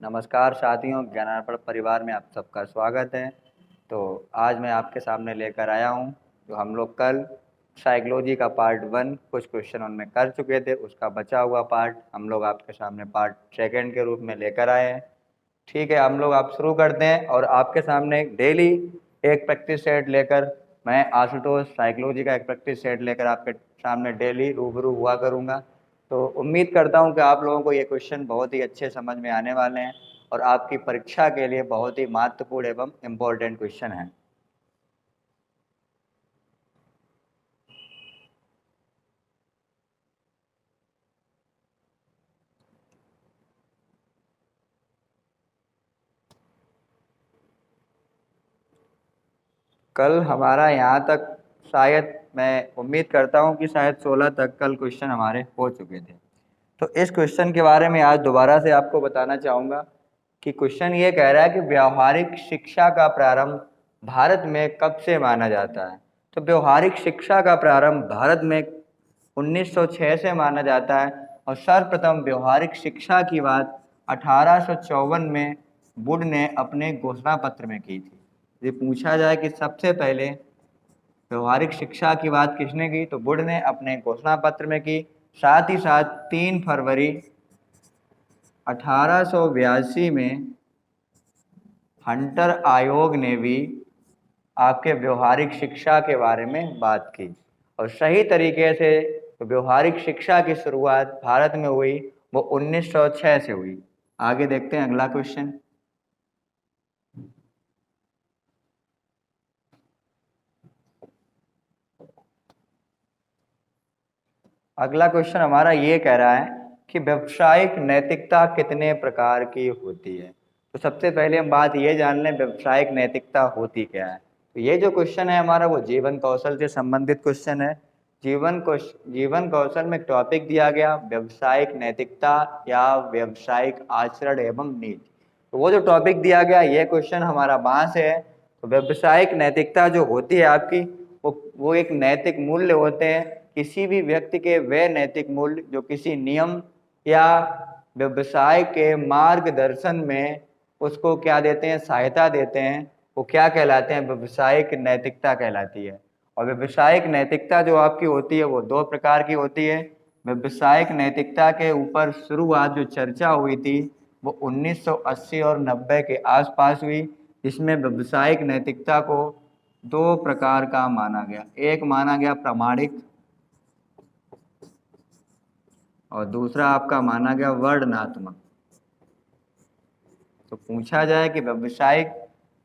नमस्कार साथियों, ज्ञानार्पण परिवार में आप सबका स्वागत है। तो आज मैं आपके सामने लेकर आया हूं जो हम लोग कल साइकोलॉजी का पार्ट 1 कुछ क्वेश्चन उनमें कर चुके थे, उसका बचा हुआ पार्ट हम लोग आपके सामने पार्ट 2 के रूप में लेकर आए हैं। ठीक है, हम लोग आप शुरू करते हैं और आपके सामने डेली एक प्रैक्टिस सेट लेकर मैं आशुतोष साइकोलॉजी का एक प्रैक्टिस सेट लेकर आपके सामने डेली रूबरू हुआ करूँगा। तो उम्मीद करता हूं कि आप लोगों को ये क्वेश्चन बहुत ही अच्छे समझ में आने वाले हैं और आपकी परीक्षा के लिए बहुत ही महत्वपूर्ण एवं इम्पोर्टेंट क्वेश्चन है। कल हमारा यहाँ तक शायद मैं उम्मीद करता हूँ कि शायद 16 तक कल क्वेश्चन हमारे हो चुके थे। तो इस क्वेश्चन के बारे में आज दोबारा से आपको बताना चाहूँगा कि क्वेश्चन ये कह रहा है कि व्यावहारिक शिक्षा का प्रारंभ भारत में कब से माना जाता है। तो व्यावहारिक शिक्षा का प्रारंभ भारत में 1906 से माना जाता है और सर्वप्रथम व्यावहारिक शिक्षा की बात 1854 में वुड ने अपने घोषणा पत्र में की थी। ये पूछा जाए कि सबसे पहले व्यवहारिक शिक्षा की बात किसने की, तो वुड ने अपने घोषणा पत्र में की। साथ ही साथ 3 फरवरी 1882 में हंटर आयोग ने भी आपके व्यवहारिक शिक्षा के बारे में बात की और सही तरीके से व्यवहारिक शिक्षा की शुरुआत भारत में हुई वो 1906 से हुई। आगे देखते हैं अगला क्वेश्चन। अगला क्वेश्चन हमारा ये कह रहा है कि व्यावसायिक नैतिकता कितने प्रकार की होती है। तो सबसे पहले हम बात ये जान लें व्यावसायिक नैतिकता होती क्या है। तो ये जो क्वेश्चन है हमारा वो जीवन कौशल से संबंधित क्वेश्चन है। जीवन कौशल में टॉपिक दिया गया व्यावसायिक नैतिकता या व्यावसायिक आचरण एवं नीति। तो वो जो टॉपिक दिया गया ये क्वेश्चन हमारा वहां से है। तो व्यावसायिक नैतिकता जो होती है आपकी वो एक नैतिक मूल्य होते हैं, किसी भी व्यक्ति के वे नैतिक मूल्य जो किसी नियम या व्यवसाय के मार्गदर्शन में उसको क्या देते हैं, सहायता देते हैं, वो क्या कहलाते हैं, व्यवसायिक नैतिकता कहलाती है। और व्यावसायिक नैतिकता जो आपकी होती है वो 2 प्रकार की होती है। व्यावसायिक नैतिकता के ऊपर शुरुआत जो चर्चा हुई थी वो 1980 और 90 के आसपास हुई, जिसमें व्यावसायिक नैतिकता को 2 प्रकार का माना गया। एक माना गया प्रामाणिक और दूसरा आपका माना गया वर्णनात्मक। तो पूछा जाए कि व्यावसायिक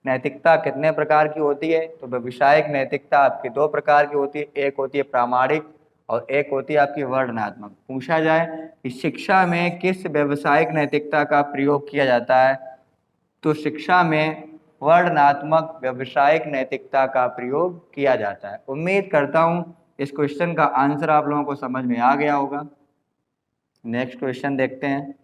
नैतिकता कितने प्रकार की होती है, तो व्यावसायिक नैतिकता आपकी 2 प्रकार की होती है। एक होती है प्रामाणिक और एक होती है आपकी वर्णनात्मक। पूछा जाए कि शिक्षा में किस व्यावसायिक नैतिकता का प्रयोग किया जाता है, तो शिक्षा में वर्णनात्मक व्यावसायिक नैतिकता का प्रयोग किया जाता है। उम्मीद करता हूं इस क्वेश्चन का आंसर आप लोगों को समझ में आ गया होगा। नेक्स्ट क्वेश्चन देखते हैं।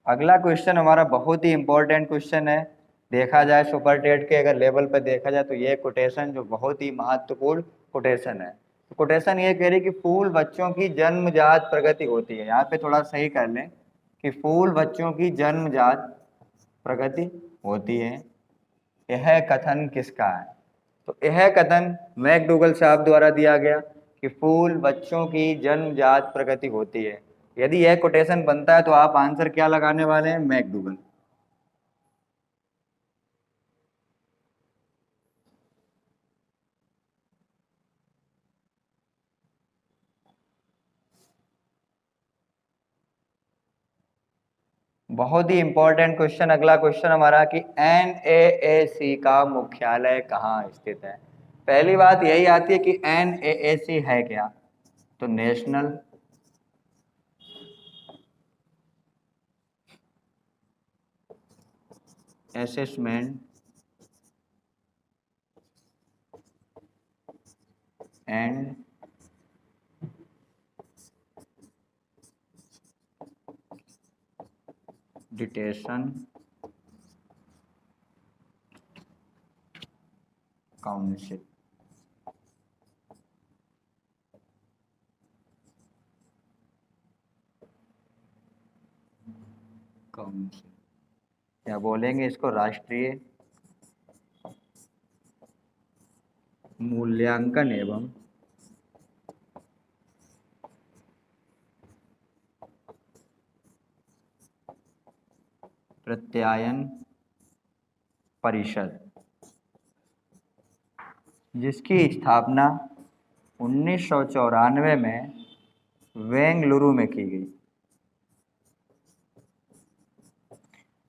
अगला क्वेश्चन हमारा बहुत ही इंपॉर्टेंट क्वेश्चन है। देखा जाए सुपर टेट के अगर लेवल पर देखा जाए तो ये कोटेशन जो बहुत ही महत्वपूर्ण कोटेशन है। तो कोटेशन ये कह रही कि फूल बच्चों की जन्मजात प्रगति होती है। यहाँ पे थोड़ा सही कर लें कि फूल बच्चों की जन्मजात प्रगति होती है। यह कथन किसका है, तो यह कथन मैकडूगल साहब द्वारा दिया गया कि फूल बच्चों की जन्मजात प्रगति होती है। यदि यह कोटेशन बनता है तो आप आंसर क्या लगाने वाले हैं, मैकडूगल। बहुत ही इंपॉर्टेंट क्वेश्चन अगला क्वेश्चन हमारा कि NAAC का मुख्यालय कहाँ स्थित है। पहली बात यही आती है कि NAAC है क्या, तो नेशनल असेसमेंट एंड डिटेशन काउंसिल। एवं क्या बोलेंगे इसको, राष्ट्रीय मूल्यांकन एवं प्रत्यायन परिषद, जिसकी स्थापना 1994 में बेंगलुरु में की गई।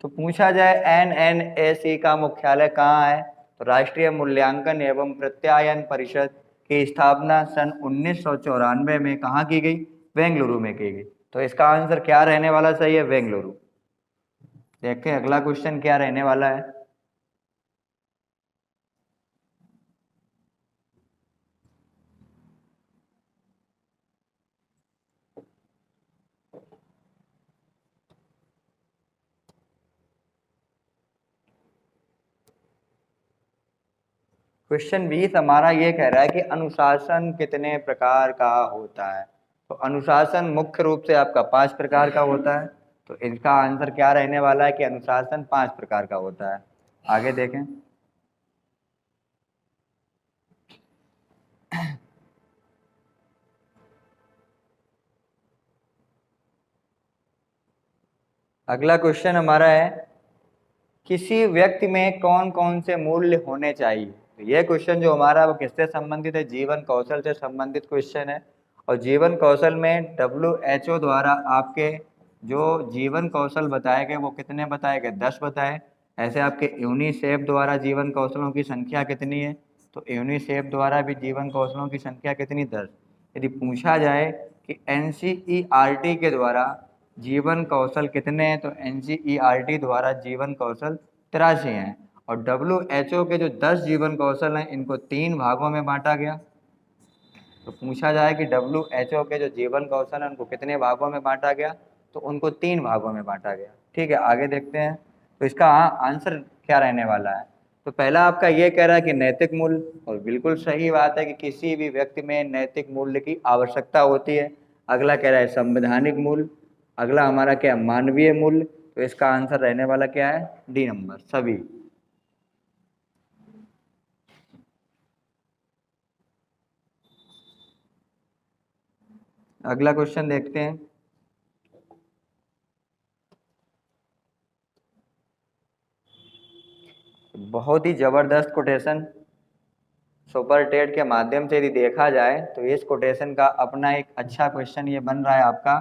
तो पूछा जाए NNAC का मुख्यालय कहाँ है, तो राष्ट्रीय मूल्यांकन एवं प्रत्यायन परिषद की स्थापना सन 1994 में कहाँ की गई, बेंगलुरु में की गई। तो इसका आंसर क्या रहने वाला सही है, बेंगलुरु। देखते हैं अगला क्वेश्चन क्या रहने वाला है। क्वेश्चन 20 हमारा ये कह रहा है कि अनुशासन कितने प्रकार का होता है। तो अनुशासन मुख्य रूप से आपका 5 प्रकार का होता है। तो इसका आंसर क्या रहने वाला है कि अनुशासन 5 प्रकार का होता है। आगे देखें। अगला क्वेश्चन हमारा है, किसी व्यक्ति में कौन कौन से मूल्य होने चाहिए। तो ये क्वेश्चन जो हमारा वो किससे संबंधित है, जीवन कौशल से संबंधित क्वेश्चन है। और जीवन कौशल में WHO द्वारा आपके जो जीवन कौशल बताए गए वो कितने बताए गए, 10 बताए। ऐसे आपके यूनिसेफ द्वारा जीवन कौशलों की संख्या कितनी है, तो यूनिसेफ द्वारा भी जीवन कौशलों की संख्या कितनी, 10। यदि पूछा जाए कि NCERT के द्वारा जीवन कौशल कितने हैं, तो NCERT द्वारा जीवन कौशल 83 हैं। और WHO के जो 10 जीवन कौशल हैं इनको 3 भागों में बांटा गया। तो पूछा जाए कि WHO के जो जीवन कौशल हैं उनको कितने भागों में बांटा गया, तो उनको 3 भागों में बांटा गया। ठीक है, आगे देखते हैं। तो इसका आंसर क्या रहने वाला है। तो पहला आपका ये कह रहा है कि नैतिक मूल्य, और बिल्कुल सही बात है कि किसी भी व्यक्ति में नैतिक मूल्य की आवश्यकता होती है। अगला कह रहा है संवैधानिक मूल्य। अगला हमारा क्या है, मानवीय मूल्य। तो इसका आंसर रहने वाला क्या है, डी नंबर, सभी। अगला क्वेश्चन देखते हैं। बहुत ही जबरदस्त कोटेशन सुपर टेट के माध्यम से यदि देखा जाए तो इस कोटेशन का अपना एक अच्छा क्वेश्चन ये बन रहा है आपका,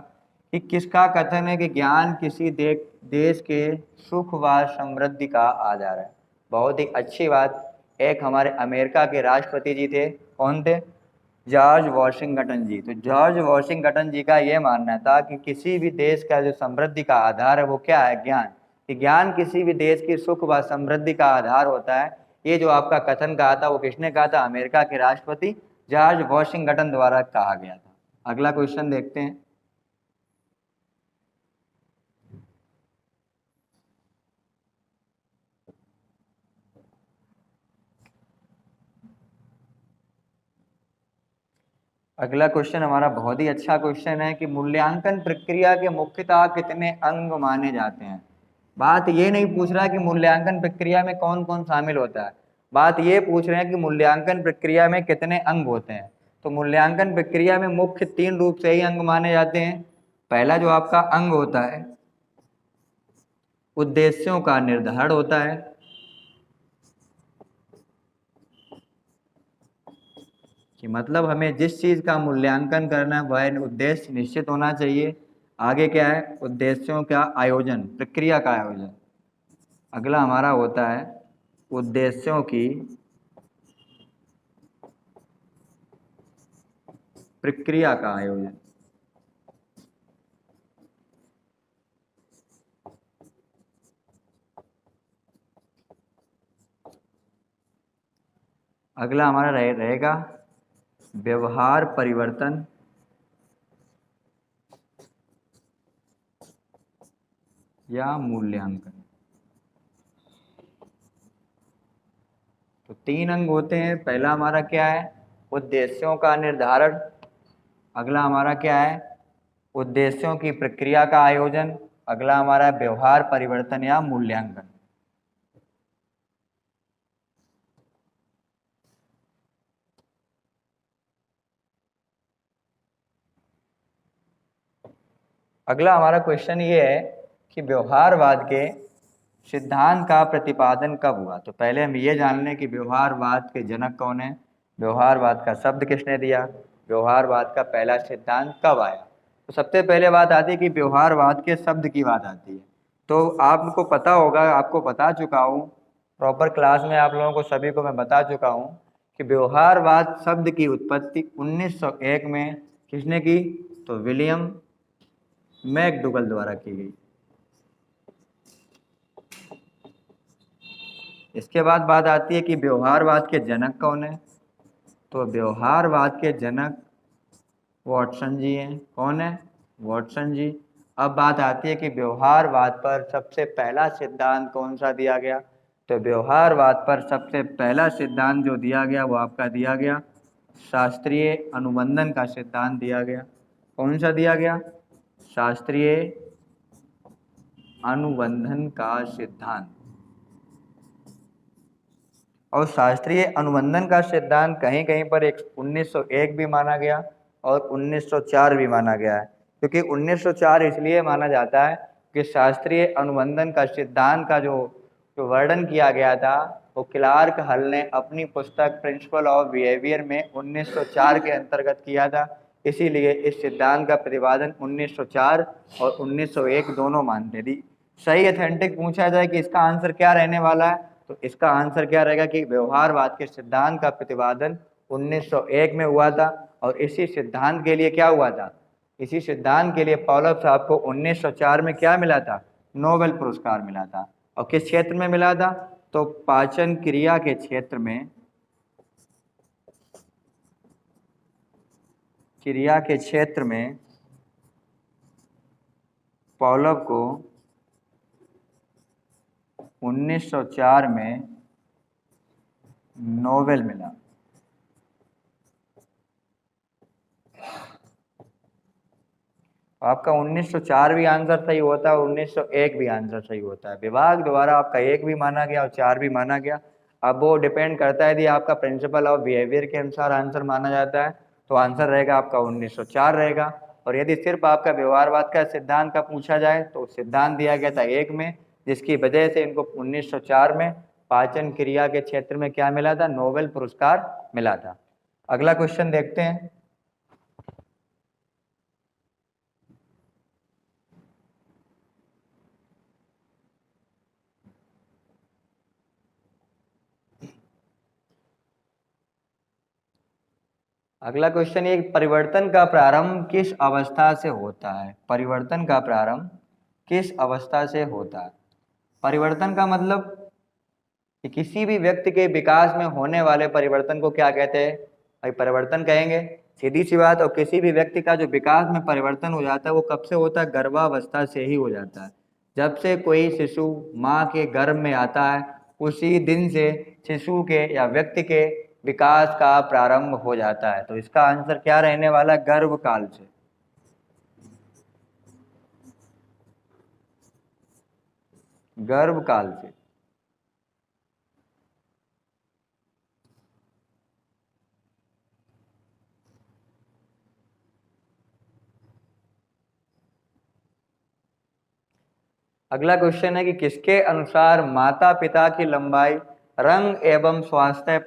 कि किसका कथन है कि ज्ञान किसी देश के सुख व समृद्धि का आधार है। बहुत ही अच्छी बात। एक हमारे अमेरिका के राष्ट्रपति जी थे, कौन थे, जॉर्ज वॉशिंगटन जी। तो जॉर्ज वॉशिंगटन जी का ये मानना था कि किसी भी देश का जो समृद्धि का आधार है वो क्या है, ज्ञान। कि ज्ञान किसी भी देश की सुख व समृद्धि का आधार होता है। ये जो आपका कथन कहा था वो किसने कहा था, अमेरिका के राष्ट्रपति जॉर्ज वॉशिंगटन द्वारा कहा गया था। अगला क्वेश्चन देखते हैं। अगला क्वेश्चन हमारा बहुत ही अच्छा क्वेश्चन है कि मूल्यांकन प्रक्रिया के मुख्यतः कितने अंग माने जाते हैं। बात ये नहीं पूछ रहा है कि मूल्यांकन प्रक्रिया में कौन कौन शामिल होता है, बात ये पूछ रहे हैं कि मूल्यांकन प्रक्रिया में कितने अंग होते हैं। तो मूल्यांकन प्रक्रिया में मुख्य 3 रूप से ही अंग माने जाते हैं। पहला जो आपका अंग होता है, उद्देश्यों का निर्धारण होता है। कि मतलब हमें जिस चीज़ का मूल्यांकन करना है वह उद्देश्य निश्चित होना चाहिए। आगे क्या है, उद्देश्यों का आयोजन, प्रक्रिया का आयोजन। अगला हमारा होता है उद्देश्यों की प्रक्रिया का आयोजन। अगला हमारा रहेगा व्यवहार परिवर्तन या मूल्यांकन। तो 3 अंग होते हैं। पहला हमारा क्या है, उद्देश्यों का निर्धारण। अगला हमारा क्या है, उद्देश्यों की प्रक्रिया का आयोजन। अगला हमारा है व्यवहार परिवर्तन या मूल्यांकन। अगला हमारा क्वेश्चन ये है कि व्यवहारवाद के सिद्धांत का प्रतिपादन कब हुआ। तो पहले हम ये जान लें कि व्यवहारवाद के जनक कौन है, व्यवहारवाद का शब्द किसने दिया, व्यवहारवाद का पहला सिद्धांत कब आया। तो सबसे पहले बात आती है कि व्यवहारवाद के शब्द की बात आती है। तो आपको पता होगा, आपको बता चुका हूँ प्रॉपर क्लास में, आप लोगों को सभी को मैं बता चुका हूँ कि व्यवहारवाद शब्द की उत्पत्ति 1901 में किसने की, तो विलियम मैकडूगल द्वारा की गई। इसके बाद बात आती है कि व्यवहारवाद के जनक कौन है। तो व्यवहारवाद के जनक वॉटसन जी हैं। कौन है, वॉटसन जी। अब बात आती है कि व्यवहारवाद पर सबसे पहला सिद्धांत कौन सा दिया गया। तो व्यवहारवाद पर सबसे पहला सिद्धांत जो दिया गया वो आपका दिया गया शास्त्रीय अनुबंधन का सिद्धांत दिया गया। कौन सा दिया गया, शास्त्रीय अनुबंधन का सिद्धांत। और शास्त्रीय अनुबंधन का सिद्धांत कहीं कहीं पर 1901 भी माना गया और 1904 भी माना गया है। क्योंकि 1904 इसलिए माना जाता है कि शास्त्रीय अनुबंधन का सिद्धांत का जो वर्णन किया गया था वो क्लार्क हल ने अपनी पुस्तक प्रिंसिपल ऑफ बिहेवियर में 1904 के अंतर्गत किया था। इसीलिए इस सिद्धांत का प्रतिपादन 1904 और 1901 दोनों मानते थे। सही अथेंटिक पूछा जाए कि इसका आंसर क्या रहने वाला है, तो इसका आंसर क्या रहेगा कि व्यवहारवाद के सिद्धांत का प्रतिपादन 1901 में हुआ था। और इसी सिद्धांत के लिए क्या हुआ था, इसी सिद्धांत के लिए पॉलप साहब को 1904 में क्या मिला था, नोबेल पुरस्कार मिला था। और किस क्षेत्र में मिला था, तो पाचन क्रिया के क्षेत्र में, क्रिया के क्षेत्र में पॉलप को 1904 में नोबेल मिला। आपका 1904 भी आंसर सही होता है और 1901 भी आंसर सही होता है। विभाग द्वारा आपका 1 भी माना गया और 4 भी माना गया। अब वो डिपेंड करता है, यदि आपका प्रिंसिपल ऑफ बिहेवियर के अनुसार आंसर माना जाता है तो आंसर रहेगा आपका 1904 रहेगा। और यदि सिर्फ आपका व्यवहारवाद का सिद्धांत का पूछा जाए तो सिद्धांत दिया गया था 1 में, जिसकी वजह से इनको 1904 में पाचन क्रिया के क्षेत्र में क्या मिला था, नोबेल पुरस्कार मिला था। अगला क्वेश्चन देखते हैं। अगला क्वेश्चन ये, परिवर्तन का प्रारंभ किस अवस्था से होता है, परिवर्तन का प्रारंभ किस अवस्था से होता है। परिवर्तन का मतलब कि किसी भी व्यक्ति के विकास में होने वाले परिवर्तन को क्या कहते हैं, भाई परिवर्तन कहेंगे, सीधी सी बात। और किसी भी व्यक्ति का जो विकास में परिवर्तन हो जाता है वो कब से होता है, गर्भावस्था से ही हो जाता है। जब से कोई शिशु माँ के गर्भ में आता है उसी दिन से शिशु के या व्यक्ति के विकास का प्रारंभ हो जाता है। तो इसका आंसर क्या रहने वाला है, गर्भकाल से। गर्भकाल से। अगला क्वेश्चन है कि किसके अनुसार माता पिता की लंबाई, रंग एवं स्वास्थ्य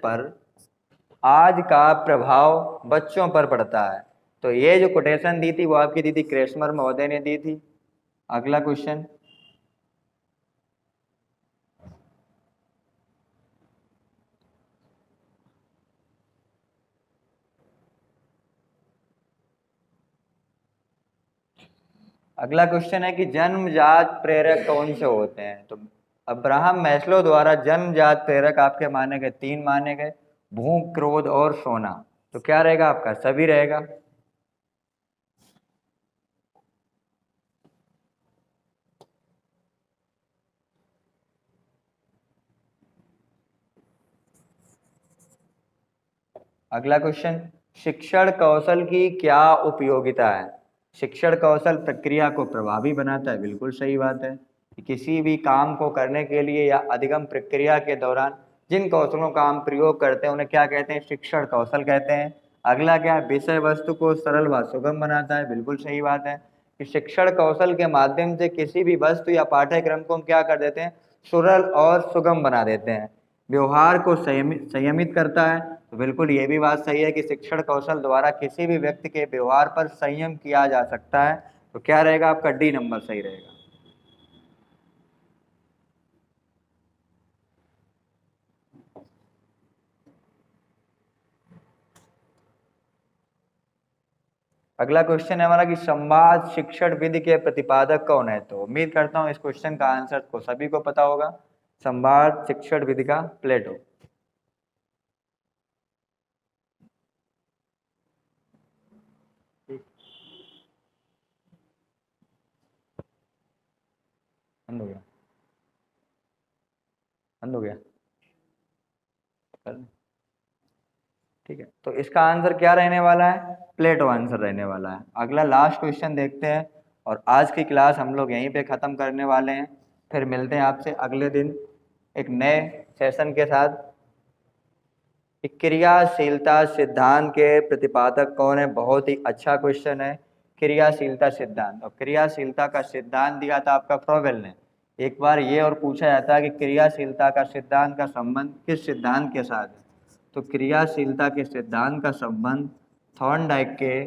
पर आज का प्रभाव बच्चों पर पड़ता है। तो ये जो कोटेशन दी थी वो आपकी दी थी क्रेस्मर महोदय ने दी थी। अगला क्वेश्चन, अगला क्वेश्चन है कि जन्मजात प्रेरक कौन से होते हैं। तो अब्राहम मैस्लो द्वारा जन्मजात प्रेरक आपके माने गए 3 माने गए, भूख, क्रोध और सोना। तो क्या रहेगा आपका, सभी रहेगा। अगला क्वेश्चन, शिक्षण कौशल की क्या उपयोगिता है। शिक्षण कौशल प्रक्रिया को प्रभावी बनाता है, बिल्कुल सही बात है। किसी भी काम को करने के लिए या अधिगम प्रक्रिया के दौरान जिन कौशलों का हम प्रयोग करते हैं उन्हें क्या कहते हैं? शिक्षण कौशल कहते हैं। अगला क्या है? विषय वस्तु को सरल व सुगम बनाता है, बिल्कुल सही बात है कि शिक्षण कौशल के माध्यम से किसी भी वस्तु या पाठ्यक्रम को हम क्या कर देते हैं? सरल और सुगम बना देते हैं। व्यवहार को संयमित करता है, तो बिल्कुल ये भी बात सही है कि शिक्षण कौशल द्वारा किसी भी व्यक्ति के व्यवहार पर संयम किया जा सकता है। तो क्या रहेगा आपका? डी नंबर सही रहेगा। अगला क्वेश्चन है हमारा कि संवाद शिक्षण विधि के प्रतिपादक कौन है? तो उम्मीद करता हूं इस क्वेश्चन का आंसर को सभी को पता होगा। संवाद शिक्षण विधि का प्लेटो। बंद हो गया, बंद हो गया। ठीक है, तो इसका आंसर क्या रहने वाला है? प्लेटो आंसर रहने वाला है। अगला लास्ट क्वेश्चन देखते हैं और आज की क्लास हम लोग यहीं पे ख़त्म करने वाले हैं। फिर मिलते हैं आपसे अगले दिन एक नए सेशन के साथ। क्रियाशीलता सिद्धांत के प्रतिपादक कौन है? बहुत ही अच्छा क्वेश्चन है, क्रियाशीलता सिद्धांत। और क्रियाशीलता का सिद्धांत दिया था आपका फ्रोबेल ने। एक बार ये और पूछा जाता है कि क्रियाशीलता का सिद्धांत का संबंध किस सिद्धांत के साथ है? तो क्रियाशीलता के सिद्धांत का संबंध थॉर्नडाइक के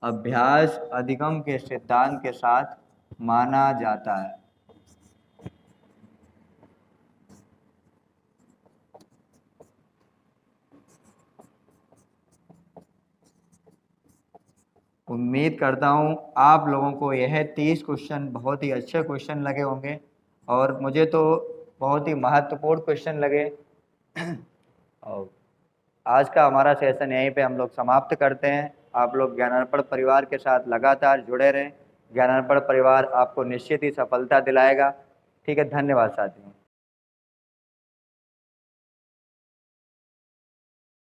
अभ्यास अधिगम के सिद्धांत के साथ माना जाता है। उम्मीद करता हूँ आप लोगों को यह 30 क्वेश्चन बहुत ही अच्छे क्वेश्चन लगे होंगे और मुझे तो बहुत ही महत्वपूर्ण क्वेश्चन लगे। और आज का हमारा सेशन यहीं पे हम लोग समाप्त करते हैं। आप लोग ज्ञानार्पण परिवार के साथ लगातार जुड़े रहें। ज्ञानार्पण परिवार आपको निश्चित ही सफलता दिलाएगा। ठीक है, धन्यवाद साथियों।